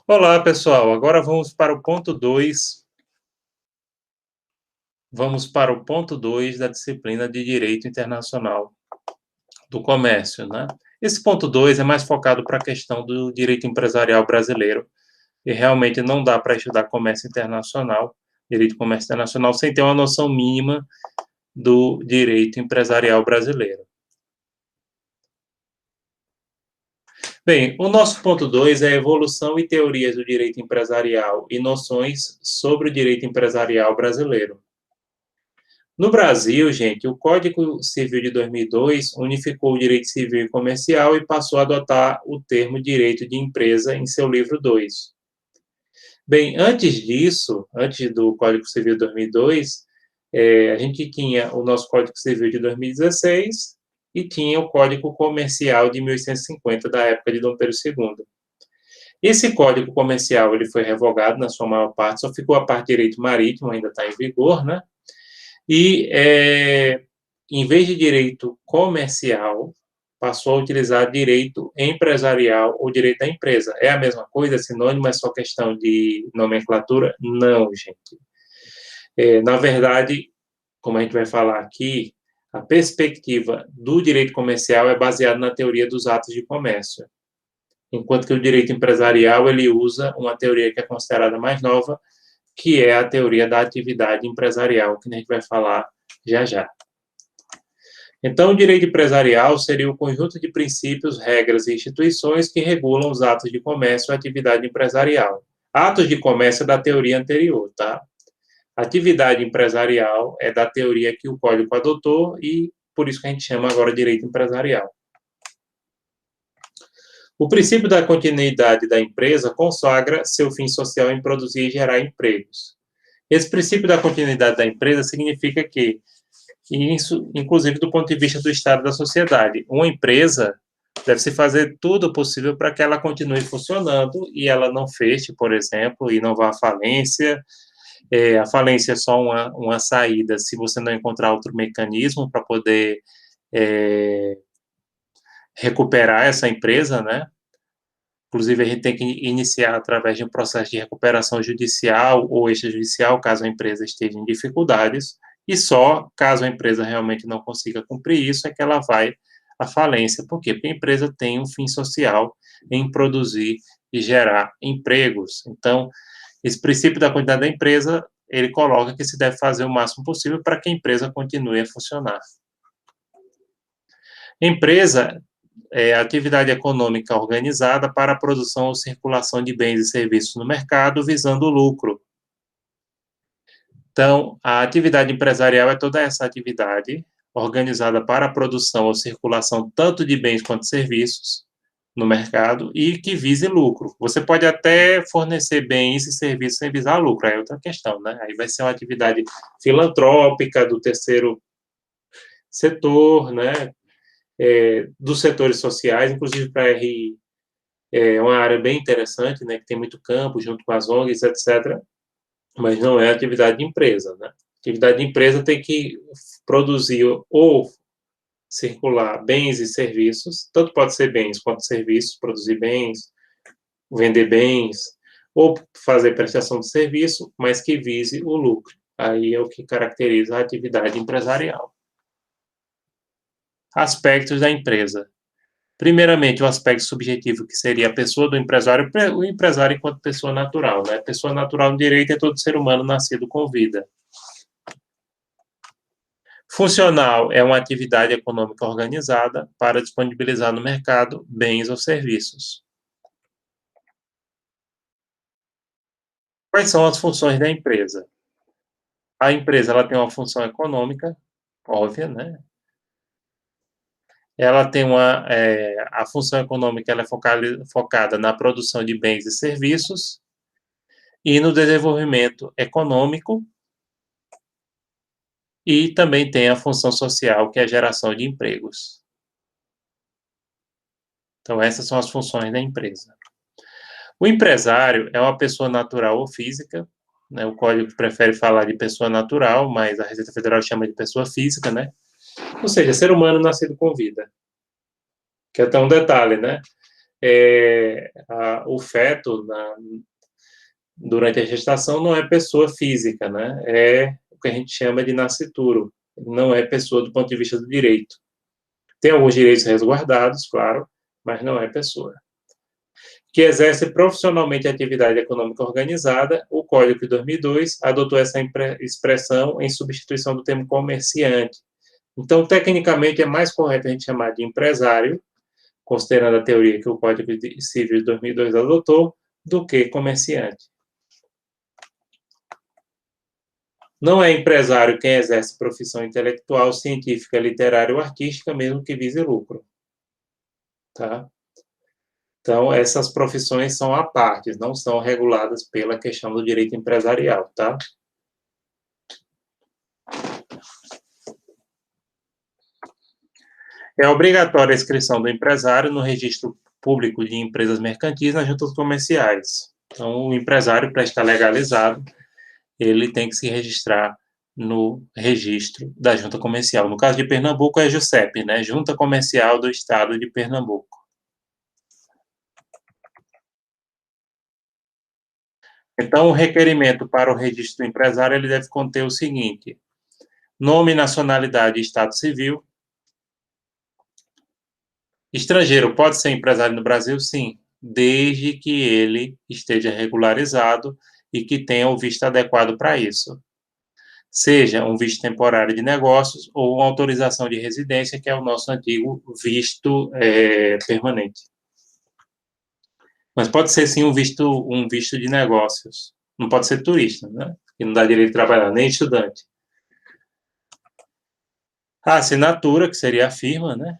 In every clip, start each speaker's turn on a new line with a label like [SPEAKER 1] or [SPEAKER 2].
[SPEAKER 1] Olá, pessoal. Agora vamos para o ponto 2. Vamos para o ponto 2 da disciplina de Direito Internacional do Comércio, né? Esse ponto 2 é mais focado para a questão do direito empresarial brasileiro. E realmente não dá para estudar comércio internacional, direito de comércio internacional, sem ter uma noção mínima do direito empresarial brasileiro. Bem, o nosso ponto 2 é a evolução e teorias do direito empresarial e noções sobre o direito empresarial brasileiro. No Brasil, gente, o Código Civil de 2002 unificou o direito civil e comercial e passou a adotar o termo direito de empresa em seu livro 2. Bem, antes disso, antes do Código Civil de 2002, a gente tinha o nosso Código Civil de 2016 e tinha o Código Comercial de 1850, da época de Dom Pedro II. Esse Código Comercial ele foi revogado na sua maior parte, só ficou a parte de direito marítimo, ainda está em vigor, né? E, em vez de direito comercial, passou a utilizar direito empresarial ou direito da empresa. É a mesma coisa, é sinônimo, é só questão de nomenclatura? Não, gente. Na verdade, como a gente vai falar aqui, a perspectiva do direito comercial é baseada na teoria dos atos de comércio, enquanto que o direito empresarial ele usa uma teoria que é considerada mais nova, que é a teoria da atividade empresarial, que a gente vai falar já já. Então, o direito empresarial seria o conjunto de princípios, regras e instituições que regulam os atos de comércio e atividade empresarial. Atos de comércio é da teoria anterior, tá? Atividade empresarial é da teoria que o Código adotou e por isso que a gente chama agora de direito empresarial. O princípio da continuidade da empresa consagra seu fim social em produzir e gerar empregos. Esse princípio da continuidade da empresa significa que, isso, inclusive do ponto de vista do Estado da sociedade, uma empresa deve-se fazer tudo o possível para que ela continue funcionando e ela não feche, por exemplo, e não vá à falência. A falência é só uma saída se você não encontrar outro mecanismo para poder recuperar essa empresa, né? Inclusive, a gente tem que iniciar através de um processo de recuperação judicial ou extrajudicial, caso a empresa esteja em dificuldades, e só caso a empresa realmente não consiga cumprir isso, é que ela vai à falência. Por quê? Porque a empresa tem um fim social em produzir e gerar empregos. Então, esse princípio da quantidade da empresa, ele coloca que se deve fazer o máximo possível para que a empresa continue a funcionar. Empresa é a atividade econômica organizada para a produção ou circulação de bens e serviços no mercado, visando o lucro. Então, a atividade empresarial é toda essa atividade organizada para a produção ou circulação tanto de bens quanto de serviços no mercado e que vise lucro. Você pode até fornecer bens e serviços sem visar lucro, aí é outra questão, né? Aí vai ser uma atividade filantrópica do terceiro setor, né? Dos setores sociais, inclusive para a RI, é uma área bem interessante, né, que tem muito campo, junto com as ONGs, etc., mas não é atividade de empresa, né? Atividade de empresa tem que produzir ou circular bens e serviços, tanto pode ser bens quanto serviços, produzir bens, vender bens, ou fazer prestação de serviço, mas que vise o lucro. Aí é o que caracteriza a atividade empresarial. Aspectos da empresa. Primeiramente, o aspecto subjetivo, que seria a pessoa do empresário, o empresário enquanto pessoa natural, né? Pessoa natural no direito é todo ser humano nascido com vida. Funcional é uma atividade econômica organizada para disponibilizar no mercado bens ou serviços. Quais são as funções da empresa? A empresa ela tem uma função econômica, óbvia, né? Ela tem a função econômica ela é focada na produção de bens e serviços e no desenvolvimento econômico, e também tem a função social, que é a geração de empregos. Então, essas são as funções da empresa. O empresário é uma pessoa natural ou física, né? O Código prefere falar de pessoa natural, mas a Receita Federal chama de pessoa física, né? Ou seja, ser humano nascido com vida. Que é até um detalhe, né? o feto, durante a gestação, não é pessoa física, né? É o que a gente chama de nascituro. Não é pessoa do ponto de vista do direito. Tem alguns direitos resguardados, claro, mas não é pessoa. Que exerce profissionalmente a atividade econômica organizada, o Código de 2002 adotou essa expressão em substituição do termo comerciante. Então, tecnicamente, é mais correto a gente chamar de empresário, considerando a teoria que o Código Civil de 2002 adotou, do que comerciante. Não é empresário quem exerce profissão intelectual, científica, literária ou artística, mesmo que vise lucro. Tá? Então, essas profissões são à parte, não são reguladas pela questão do direito empresarial, tá? É obrigatória a inscrição do empresário no registro público de empresas mercantis nas juntas comerciais. Então, o empresário, para estar legalizado, ele tem que se registrar no registro da junta comercial. No caso de Pernambuco, é JUSEP, né? Junta Comercial do Estado de Pernambuco. Então, o requerimento para o registro do empresário, ele deve conter o seguinte: nome, nacionalidade e estado civil. Estrangeiro pode ser empresário no Brasil? Sim, desde que ele esteja regularizado e que tenha o visto adequado para isso. Seja um visto temporário de negócios ou uma autorização de residência, que é o nosso antigo visto permanente. Mas pode ser, sim, um visto de negócios. Não pode ser turista, né? Que não dá direito de trabalhar, nem estudante. A assinatura, que seria a firma, né?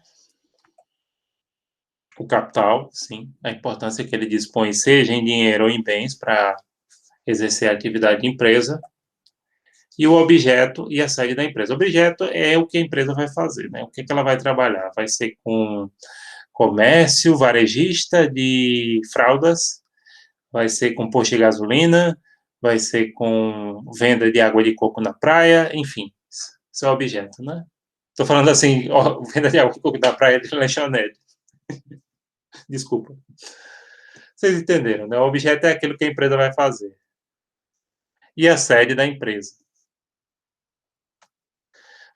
[SPEAKER 1] O capital, sim. A importância que ele dispõe, seja em dinheiro ou em bens, para exercer a atividade de empresa. E o objeto e a sede da empresa. O objeto é o que a empresa vai fazer, né? O que ela vai trabalhar? Vai ser com comércio varejista de fraldas, vai ser com posto de gasolina, vai ser com venda de água de coco na praia, enfim, esse é o objeto, né? Estou falando assim, ó, venda de água de coco na praia de lanchonete. Desculpa. Vocês entenderam, né? O objeto é aquilo que a empresa vai fazer. E a sede da empresa.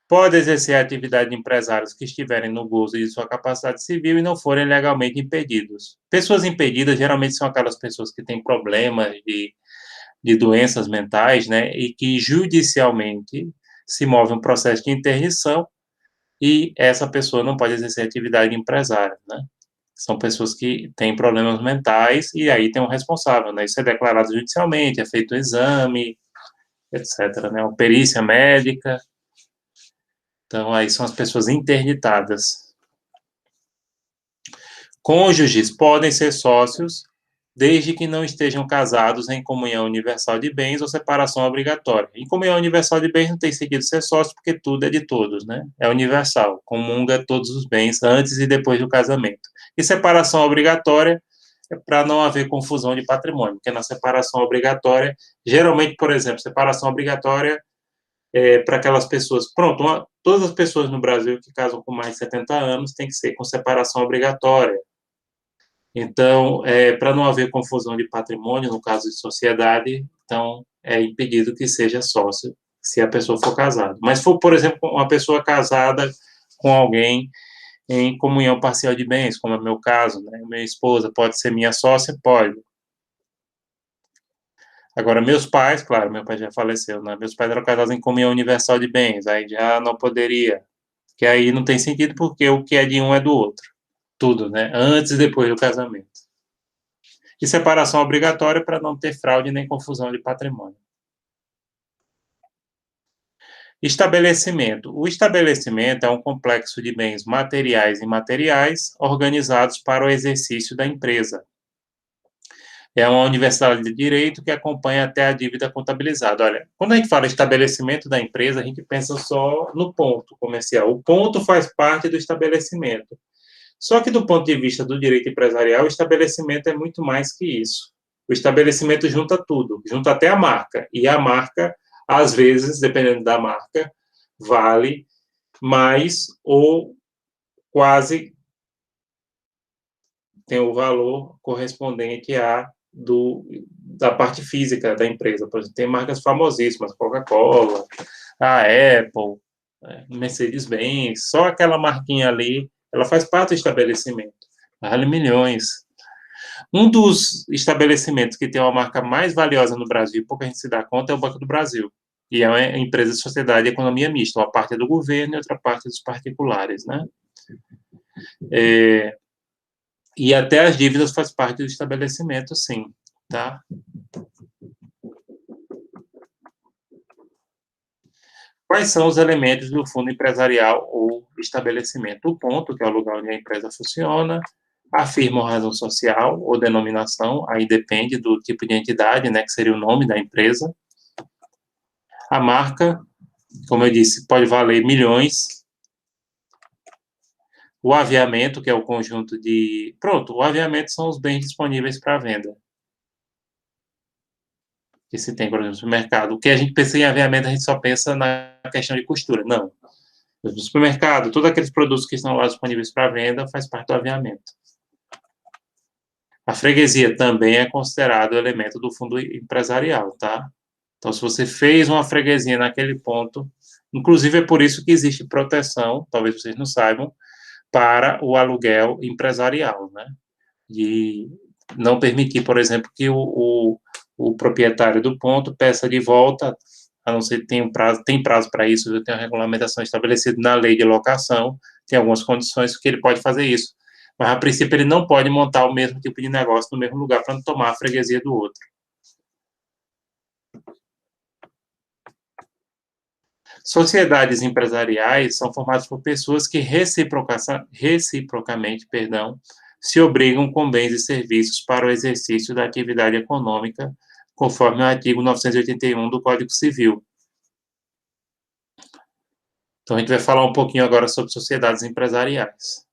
[SPEAKER 1] Pode exercer a atividade de empresários que estiverem no gozo de sua capacidade civil e não forem legalmente impedidos. Pessoas impedidas geralmente são aquelas pessoas que têm problemas de doenças mentais, né, e que judicialmente se move um processo de interdição e essa pessoa não pode exercer atividade de empresário, né. São pessoas que têm problemas mentais e aí tem um responsável, né, isso é declarado judicialmente, é feito um exame, etc., né, uma perícia médica. Então, aí são as pessoas interditadas. Cônjuges podem ser sócios desde que não estejam casados em comunhão universal de bens ou separação obrigatória. Em comunhão universal de bens não tem sentido ser sócio porque tudo é de todos, né? É universal, comunga todos os bens antes e depois do casamento. E separação obrigatória é para não haver confusão de patrimônio, porque na separação obrigatória, geralmente, por exemplo, separação obrigatória para aquelas pessoas. Pronto, todas as pessoas no Brasil que casam com mais de 70 anos têm que ser com separação obrigatória. Então, para não haver confusão de patrimônio, no caso de sociedade, então é impedido que seja sócio, se a pessoa for casada. Mas se for, por exemplo, uma pessoa casada com alguém em comunhão parcial de bens, como é o meu caso, né? Minha esposa pode ser minha sócia? Pode. Agora, meus pais, claro, meu pai já faleceu, né? Meus pais eram casados em comunhão universal de bens, aí já não poderia, que aí não tem sentido porque o que é de um é do outro, tudo, né? Antes e depois do casamento. E separação obrigatória para não ter fraude nem confusão de patrimônio. Estabelecimento. O estabelecimento é um complexo de bens materiais e imateriais organizados para o exercício da empresa. É uma universidade de direito que acompanha até a dívida contabilizada. Olha, quando a gente fala estabelecimento da empresa, a gente pensa só no ponto comercial. O ponto faz parte do estabelecimento. Só que, do ponto de vista do direito empresarial, o estabelecimento é muito mais que isso. O estabelecimento junta tudo, junta até a marca. E a marca, às vezes, dependendo da marca, vale mais ou quase tem o valor correspondente da parte física da empresa. Por exemplo, tem marcas famosíssimas, Coca-Cola, a Apple, Mercedes-Benz, só aquela marquinha ali, ela faz parte do estabelecimento, vale milhões. Um dos estabelecimentos que tem uma marca mais valiosa no Brasil, pouca gente se dá conta, é o Banco do Brasil. E é uma empresa de sociedade de economia mista, uma parte é do governo e outra parte é dos particulares, né? E até as dívidas faz parte do estabelecimento, sim, tá? Quais são os elementos do fundo empresarial ou estabelecimento? O ponto, que é o lugar onde a empresa funciona, a firma ou razão social ou denominação, aí depende do tipo de entidade, né, que seria o nome da empresa. A marca, como eu disse, pode valer milhões. O aviamento, que é o conjunto de... Pronto, o aviamento são os bens disponíveis para venda. Que se tem, por exemplo, no mercado. O que a gente pensa em aviamento, a gente só pensa na questão de costura. Não. No supermercado, todos aqueles produtos que estão lá disponíveis para venda faz parte do aviamento. A freguesia também é considerado elemento do fundo empresarial, tá? Então, se você fez uma freguesia naquele ponto, inclusive é por isso que existe proteção, talvez vocês não saibam, para o aluguel empresarial, né? De não permitir, por exemplo, que o proprietário do ponto peça de volta, a não ser que tem prazo para isso, tem uma regulamentação estabelecida na lei de locação, tem algumas condições que ele pode fazer isso. Mas, a princípio, ele não pode montar o mesmo tipo de negócio no mesmo lugar para não tomar a freguesia do outro. Sociedades empresariais são formadas por pessoas que reciprocamente, se obrigam com bens e serviços para o exercício da atividade econômica, conforme o artigo 981 do Código Civil. Então, a gente vai falar um pouquinho agora sobre sociedades empresariais.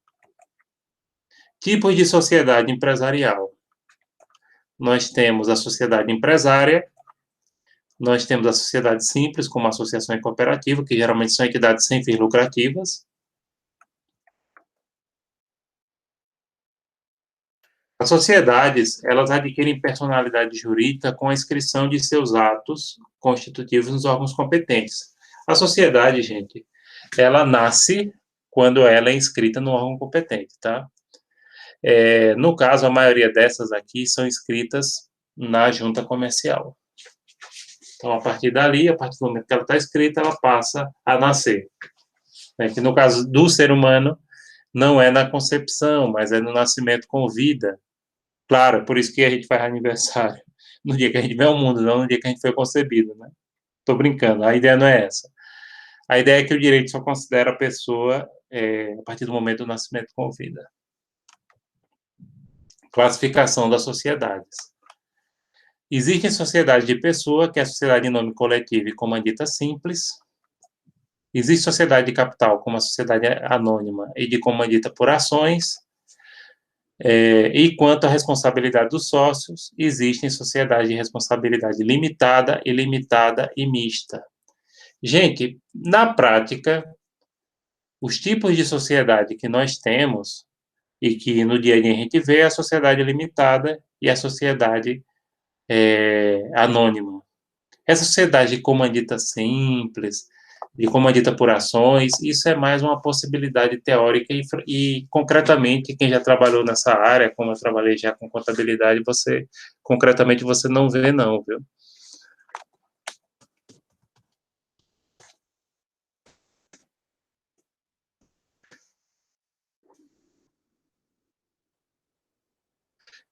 [SPEAKER 1] Tipos de sociedade empresarial. Nós temos a sociedade empresária, nós temos a sociedade simples, como associação e cooperativa, que geralmente são entidades sem fins lucrativas. As sociedades, elas adquirem personalidade jurídica com a inscrição de seus atos constitutivos nos órgãos competentes. A sociedade, gente, ela nasce quando ela é inscrita no órgão competente, tá? No caso, a maioria dessas aqui são inscritas na junta comercial. Então, a partir dali, a partir do momento que ela está escrita, ela passa a nascer. Que no caso do ser humano, não é na concepção, mas é no nascimento com vida. Claro, é por isso que a gente faz aniversário no dia que a gente vem ao mundo, não no dia que a gente foi concebido, né? Tô brincando, a ideia não é essa. A ideia é que o direito só considera a pessoa a partir do momento do nascimento com vida. Classificação das sociedades. Existe sociedade de pessoa, que é a sociedade em nome coletivo e comandita simples. Existe sociedade de capital, como a sociedade anônima e de comandita por ações. E quanto à responsabilidade dos sócios, existem sociedades de responsabilidade limitada, ilimitada e mista. Gente, na prática, os tipos de sociedade que nós temos e que no dia a dia a gente vê é a sociedade limitada e a sociedade anônima. Essa sociedade de comandita simples, de comandita por ações, isso é mais uma possibilidade teórica e concretamente, quem já trabalhou nessa área, como eu trabalhei já com contabilidade, concretamente, você não vê não, viu?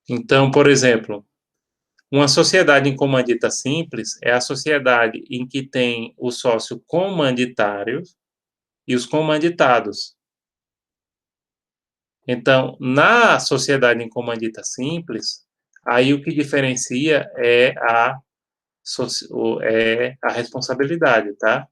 [SPEAKER 1] Então, por exemplo, uma sociedade em comandita simples é a sociedade em que tem o sócio comanditário e os comanditados. Então, na sociedade em comandita simples, aí o que diferencia é a responsabilidade, tá?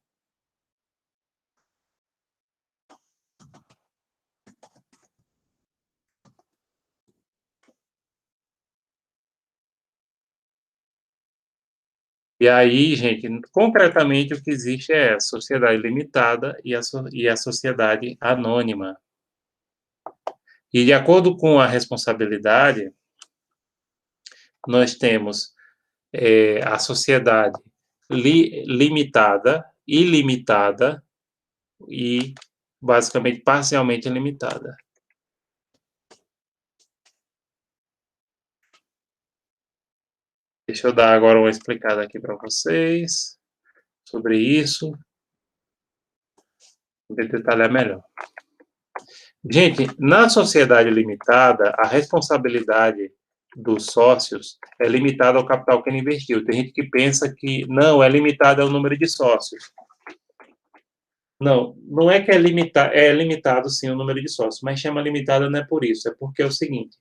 [SPEAKER 1] E aí, gente, concretamente o que existe é a sociedade limitada e a sociedade anônima. E de acordo com a responsabilidade, nós temos a sociedade limitada, ilimitada e, basicamente, parcialmente limitada. Deixa eu dar agora uma explicada aqui para vocês sobre isso, para detalhar melhor. Gente, na sociedade limitada, a responsabilidade dos sócios é limitada ao capital que ele investiu. Tem gente que pensa que não, é limitada ao número de sócios. Não, não é que é limitado sim o número de sócios, mas chama limitada não é por isso, é porque é o seguinte: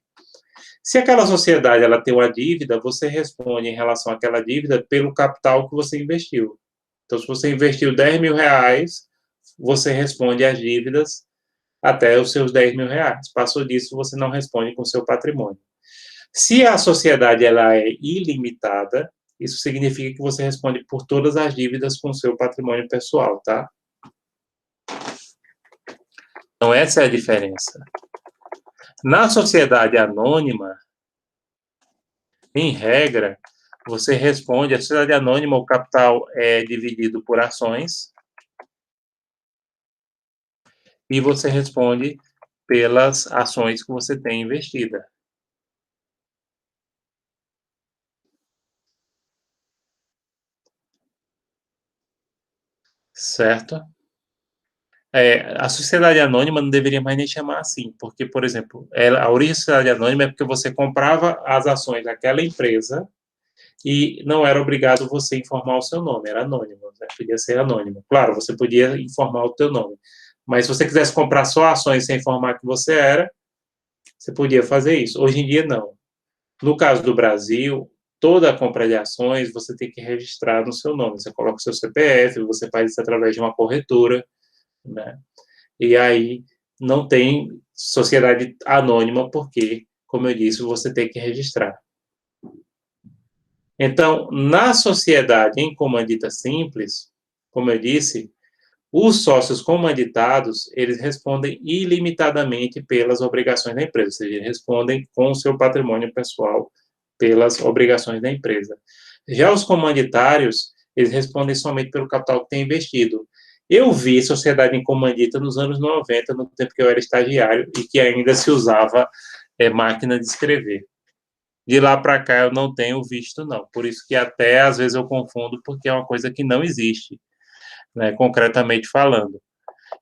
[SPEAKER 1] se aquela sociedade ela tem uma dívida, você responde em relação àquela dívida pelo capital que você investiu. Então, se você investiu 10 mil reais, você responde às dívidas até os seus 10 mil reais. Passou disso, você não responde com o seu patrimônio. Se a sociedade ela é ilimitada, isso significa que você responde por todas as dívidas com o seu patrimônio pessoal, tá? Então, essa é a diferença. Na sociedade anônima, em regra, você responde, a sociedade anônima, o capital é dividido por ações, e você responde pelas ações que você tem investida. Certo? A sociedade anônima não deveria mais nem chamar assim, porque, por exemplo, a origem da sociedade anônima é porque você comprava as ações daquela empresa e não era obrigado você informar o seu nome, era anônimo, né? Podia ser anônimo. Claro, você podia informar o teu nome, mas se você quisesse comprar só ações sem informar que você era, você podia fazer isso. Hoje em dia, não. No caso do Brasil, toda a compra de ações você tem que registrar no seu nome. Você coloca o seu CPF, você faz isso através de uma corretora, né? E aí não tem sociedade anônima, porque, como eu disse, você tem que registrar. Então, na sociedade em comandita simples, como eu disse, os sócios comanditados, eles respondem ilimitadamente pelas obrigações da empresa, ou seja, eles respondem com o seu patrimônio pessoal pelas obrigações da empresa. Já os comanditários, eles respondem somente pelo capital que tem investido. Eu vi sociedade em comandita nos anos 90, no tempo que eu era estagiário, e que ainda se usava máquina de escrever. De lá para cá eu não tenho visto, não. Por isso que até às vezes eu confundo, porque é uma coisa que não existe, né, concretamente falando.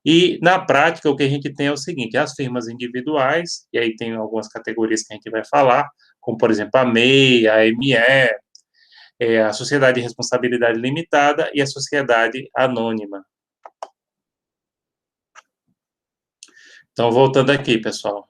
[SPEAKER 1] E, na prática, o que a gente tem é o seguinte: as firmas individuais, e aí tem algumas categorias que a gente vai falar, como, por exemplo, a MEI, a ME, a Sociedade de Responsabilidade Limitada e a Sociedade Anônima. Então, voltando aqui, pessoal.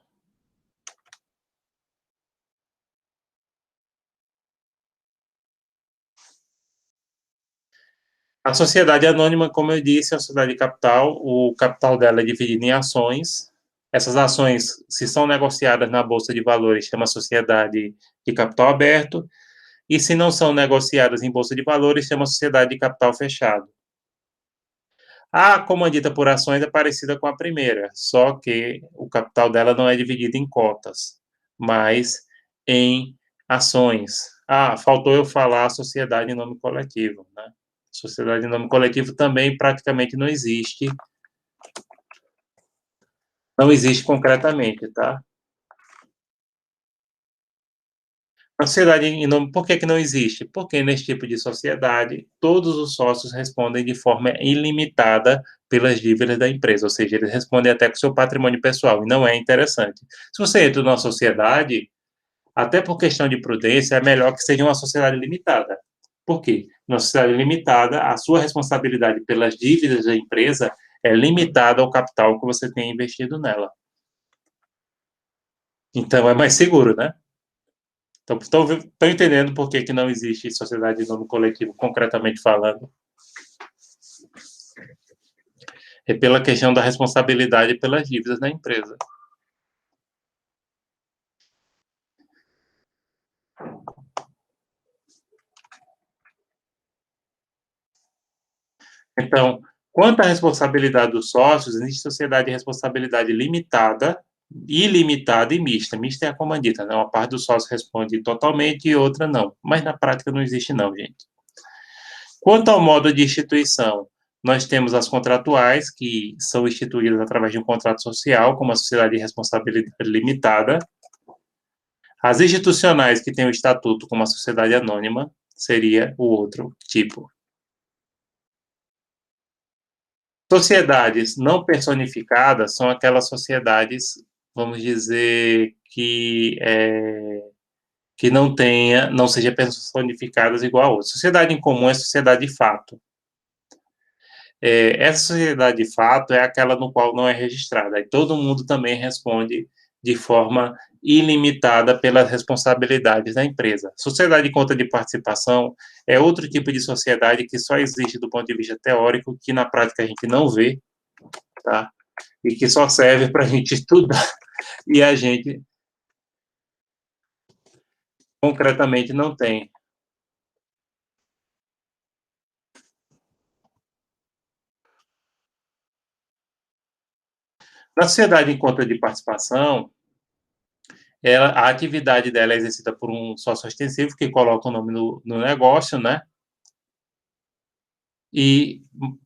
[SPEAKER 1] A sociedade anônima, como eu disse, é a sociedade de capital. O capital dela é dividido em ações. Essas ações, se são negociadas na Bolsa de Valores, chama sociedade de capital aberto. E se não são negociadas em Bolsa de Valores, chama sociedade de capital fechado. A comandita por ações é parecida com a primeira, só que o capital dela não é dividido em cotas, mas em ações. Ah, faltou eu falar a sociedade em nome coletivo, né? Sociedade em nome coletivo também praticamente não existe. Não existe concretamente, tá? A sociedade em nome, por que que não existe? Porque nesse tipo de sociedade, todos os sócios respondem de forma ilimitada pelas dívidas da empresa, ou seja, eles respondem até com o seu patrimônio pessoal, e não é interessante. Se você entra numa sociedade, até por questão de prudência, é melhor que seja uma sociedade limitada. Por quê? Numa sociedade limitada, a sua responsabilidade pelas dívidas da empresa é limitada ao capital que você tem investido nela. Então, é mais seguro, né? Então, estão entendendo por que não existe sociedade de nome coletivo, concretamente falando? É pela questão da responsabilidade pelas dívidas da empresa. Então, quanto à responsabilidade dos sócios, existe sociedade de responsabilidade limitada, ilimitada e mista. Mista é a comandita, né? Uma parte do sócio responde totalmente e outra não. Mas na prática não existe não, gente. Quanto ao modo de instituição, nós temos as contratuais, que são instituídas através de um contrato social, como a sociedade de responsabilidade limitada. As institucionais, que têm o estatuto, como a sociedade anônima, seria o outro tipo. Sociedades não personificadas são aquelas sociedades, vamos dizer, que não seja personificadas igual a outras. Sociedade em comum é sociedade de fato. Essa sociedade de fato é aquela no qual não é registrada. E todo mundo também responde de forma ilimitada pelas responsabilidades da empresa. Sociedade de conta de participação é outro tipo de sociedade que só existe do ponto de vista teórico, que na prática a gente não vê, tá? E que só serve para a gente estudar e a gente concretamente não tem. Na sociedade em conta de participação, a atividade dela é exercida por um sócio ostensivo que coloca o nome no negócio, né? E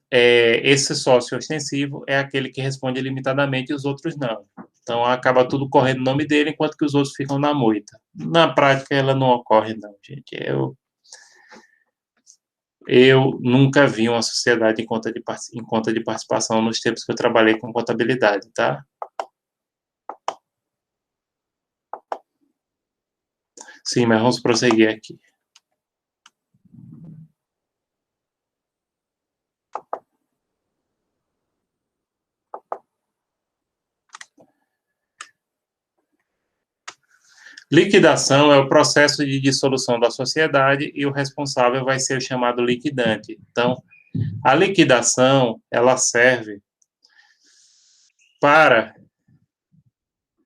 [SPEAKER 1] esse sócio ostensivo é aquele que responde limitadamente e os outros não. Então, acaba tudo correndo no nome dele, enquanto que os outros ficam na moita. Na prática, ela não ocorre, não, gente. Eu nunca vi uma sociedade em conta de participação nos tempos que eu trabalhei com contabilidade, tá? Sim, mas vamos prosseguir aqui. Liquidação é o processo de dissolução da sociedade e o responsável vai ser o chamado liquidante. Então, a liquidação, ela serve para...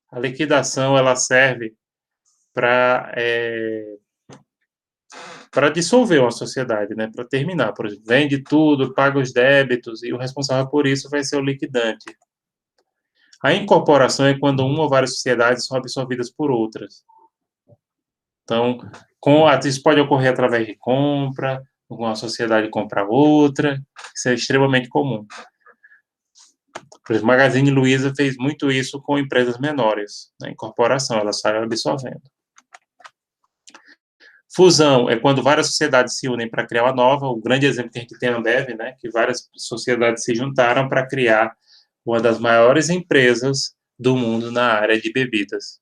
[SPEAKER 1] A liquidação, ela serve para dissolver uma sociedade, né? Para terminar. Por exemplo, vende tudo, paga os débitos e o responsável por isso vai ser o liquidante. A incorporação é quando uma ou várias sociedades são absorvidas por outras. Então, isso pode ocorrer através de compra, uma sociedade compra outra, isso é extremamente comum. Por exemplo, Magazine Luiza fez muito isso com empresas menores, na incorporação, elas saem absorvendo. Fusão é quando várias sociedades se unem para criar uma nova. O grande exemplo que a gente tem é a Ambev, né, que várias sociedades se juntaram para criar uma das maiores empresas do mundo na área de bebidas.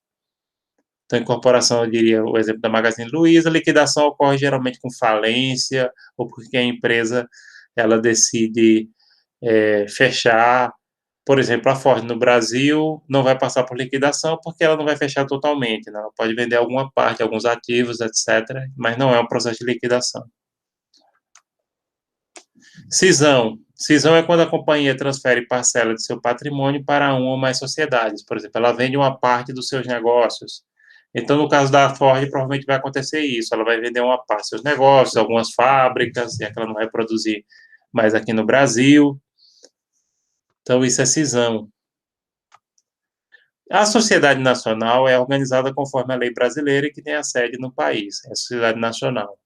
[SPEAKER 1] Então, incorporação, eu diria o exemplo da Magazine Luiza. Liquidação ocorre geralmente com falência ou porque a empresa ela decide fechar. Por exemplo, a Ford no Brasil não vai passar por liquidação porque ela não vai fechar totalmente, né? Ela pode vender alguma parte, alguns ativos, etc., mas não é um processo de liquidação. Cisão. Cisão é quando a companhia transfere parcela de seu patrimônio para uma ou mais sociedades. Por exemplo, ela vende uma parte dos seus negócios. Então, no caso da Ford, provavelmente vai acontecer isso. Ela vai vender uma parte dos seus negócios, algumas fábricas, já que ela não vai produzir mais aqui no Brasil. Então, isso é cisão. A sociedade nacional é organizada conforme a lei brasileira e que tem a sede no país, é a sociedade nacional.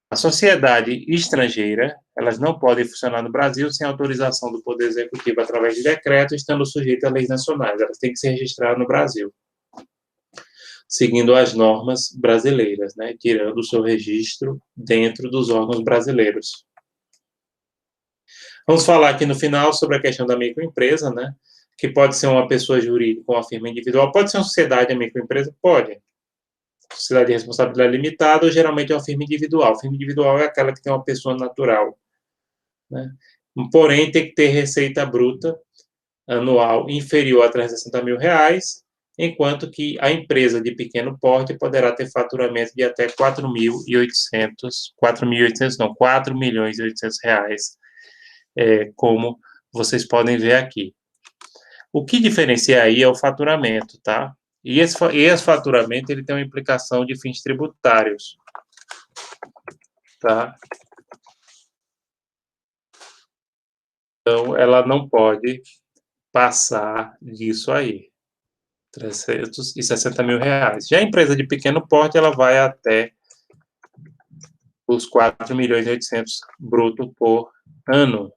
[SPEAKER 1] A sociedade estrangeira, elas não podem funcionar no Brasil sem autorização do Poder Executivo através de decreto, estando sujeitas a leis nacionais. Elas têm que se registrar no Brasil, seguindo as normas brasileiras, né, tirando o seu registro dentro dos órgãos brasileiros. Vamos falar aqui no final sobre a questão da microempresa, né, que pode ser uma pessoa jurídica ou uma firma individual, pode ser uma sociedade, a microempresa? Pode. Sociedade de responsabilidade limitada ou geralmente é uma firma individual. Firma individual é aquela que tem uma pessoa natural, né? Porém, tem que ter receita bruta anual inferior a R$ 360.000, enquanto que a empresa de pequeno porte poderá ter faturamento de até 4.800, não, R$ 4.800.000, como vocês podem ver aqui. O que diferencia aí é o faturamento, tá? E esse faturamento ele tem uma implicação de fins tributários, tá? Então, ela não pode passar disso aí. R$ 360 mil. Já a empresa de pequeno porte, ela vai até os 4.800.000 bruto por ano.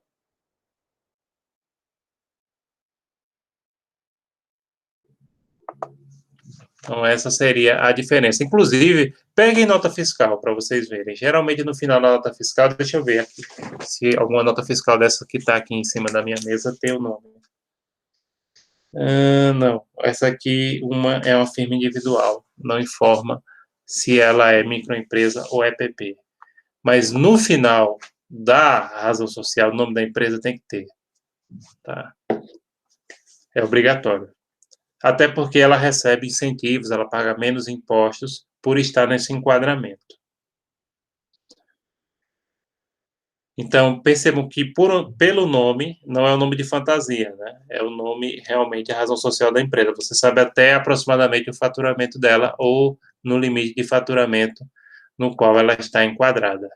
[SPEAKER 1] Então, essa seria a diferença. Inclusive, peguem nota fiscal para vocês verem. Geralmente, no final da nota fiscal, deixa eu ver aqui, se alguma nota fiscal dessa que está aqui em cima da minha mesa tem o nome. Não, essa aqui é uma firma individual, não informa se ela é microempresa ou EPP. Mas no final da razão social, o nome da empresa tem que ter. Tá? É obrigatório. Até porque ela recebe incentivos, ela paga menos impostos por estar nesse enquadramento. Então, percebam que pelo nome, não é o nome de fantasia, né? É o nome, realmente, a razão social da empresa. Você sabe até aproximadamente o faturamento dela ou no limite de faturamento no qual ela está enquadrada.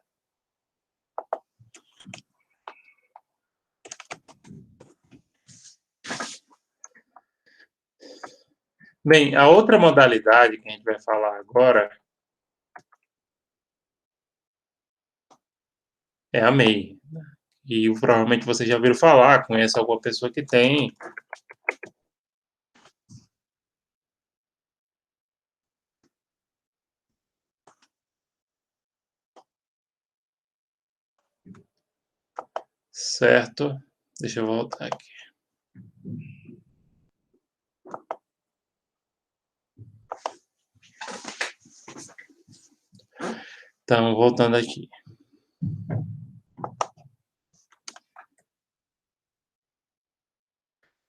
[SPEAKER 1] Bem, a outra modalidade que a gente vai falar agora é a MEI. E provavelmente vocês já ouviram falar, conhece alguma pessoa que tem. Certo? Deixa eu voltar aqui. Então, voltando aqui.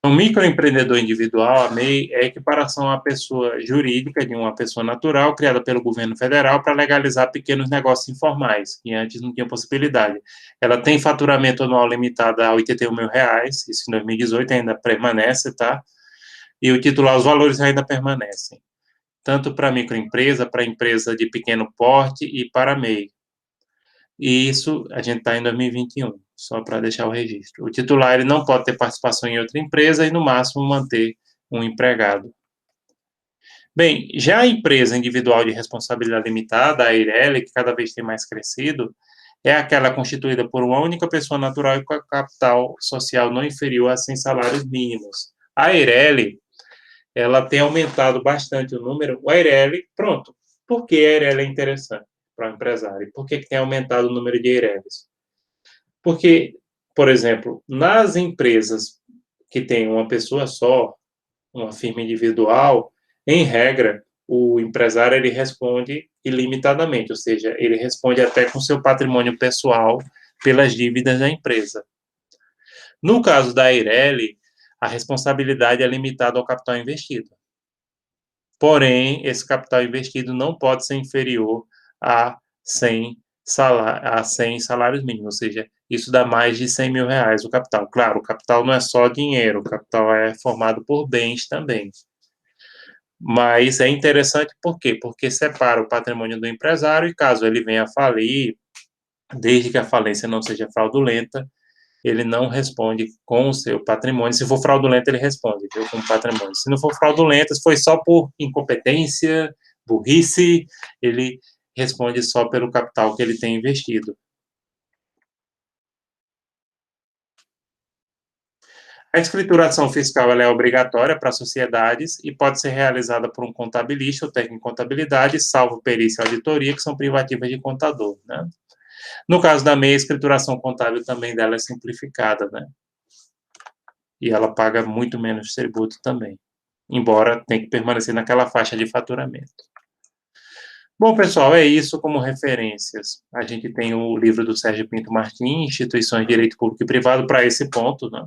[SPEAKER 1] Um microempreendedor individual, a MEI, é a equiparação à pessoa jurídica de uma pessoa natural criada pelo governo federal para legalizar pequenos negócios informais, que antes não tinham possibilidade. Ela tem faturamento anual limitado a R$ 81 mil, isso em 2018 ainda permanece, tá? E o titular, os valores ainda permanecem, tanto para microempresa, para empresa de pequeno porte e para a MEI. E isso a gente está em 2021, só para deixar o registro. O titular ele não pode ter participação em outra empresa e, no máximo, manter um empregado. Bem, já a empresa individual de responsabilidade limitada, a EIRELI, que cada vez tem mais crescido, é aquela constituída por uma única pessoa natural e com a capital social não inferior a 100 salários mínimos. A EIRELI, ela tem aumentado bastante o número. O EIRELI, pronto. Por que a EIRELI é interessante para o empresário? Por que tem aumentado o número de EIRELIs? Porque, por exemplo, nas empresas que tem uma pessoa só, uma firma individual, em regra, o empresário ele responde ilimitadamente, ou seja, ele responde até com seu patrimônio pessoal pelas dívidas da empresa. No caso da Eireli, a responsabilidade é limitada ao capital investido. Porém, esse capital investido não pode ser inferior a 100 salários mínimos, ou seja, isso dá mais de R$ 100 mil o capital. Claro, o capital não é só dinheiro, o capital é formado por bens também. Mas é interessante por quê? Porque separa o patrimônio do empresário e caso ele venha a falir, desde que a falência não seja fraudulenta, ele não responde com o seu patrimônio. Se for fraudulento, ele responde com o patrimônio. Se não for fraudulento, se foi só por incompetência, burrice, ele responde só pelo capital que ele tem investido. A escrituração fiscal ela é obrigatória para sociedades e pode ser realizada por um contabilista ou técnico em contabilidade, salvo perícia e auditoria, que são privativas de contador, né? No caso da MEI, a escrituração contábil também dela é simplificada, né? E ela paga muito menos tributo também, embora tenha que permanecer naquela faixa de faturamento. Bom, pessoal, é isso como referências. A gente tem o livro do Sérgio Pinto Martins, Instituições de Direito Público e Privado, para esse ponto, né?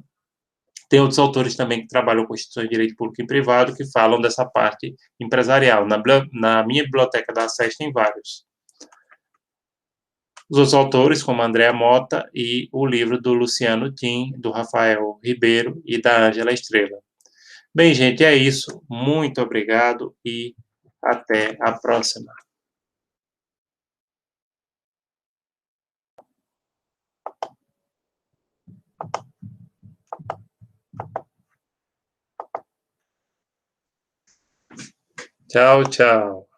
[SPEAKER 1] Tem outros autores também que trabalham com instituições de direito público e privado que falam dessa parte empresarial. Na minha biblioteca da SES tem vários. Os outros autores, como Andréa Mota e o livro do Luciano Tim, do Rafael Ribeiro e da Ângela Estrela. Bem, gente, é isso. Muito obrigado e até a próxima. Tchau, tchau.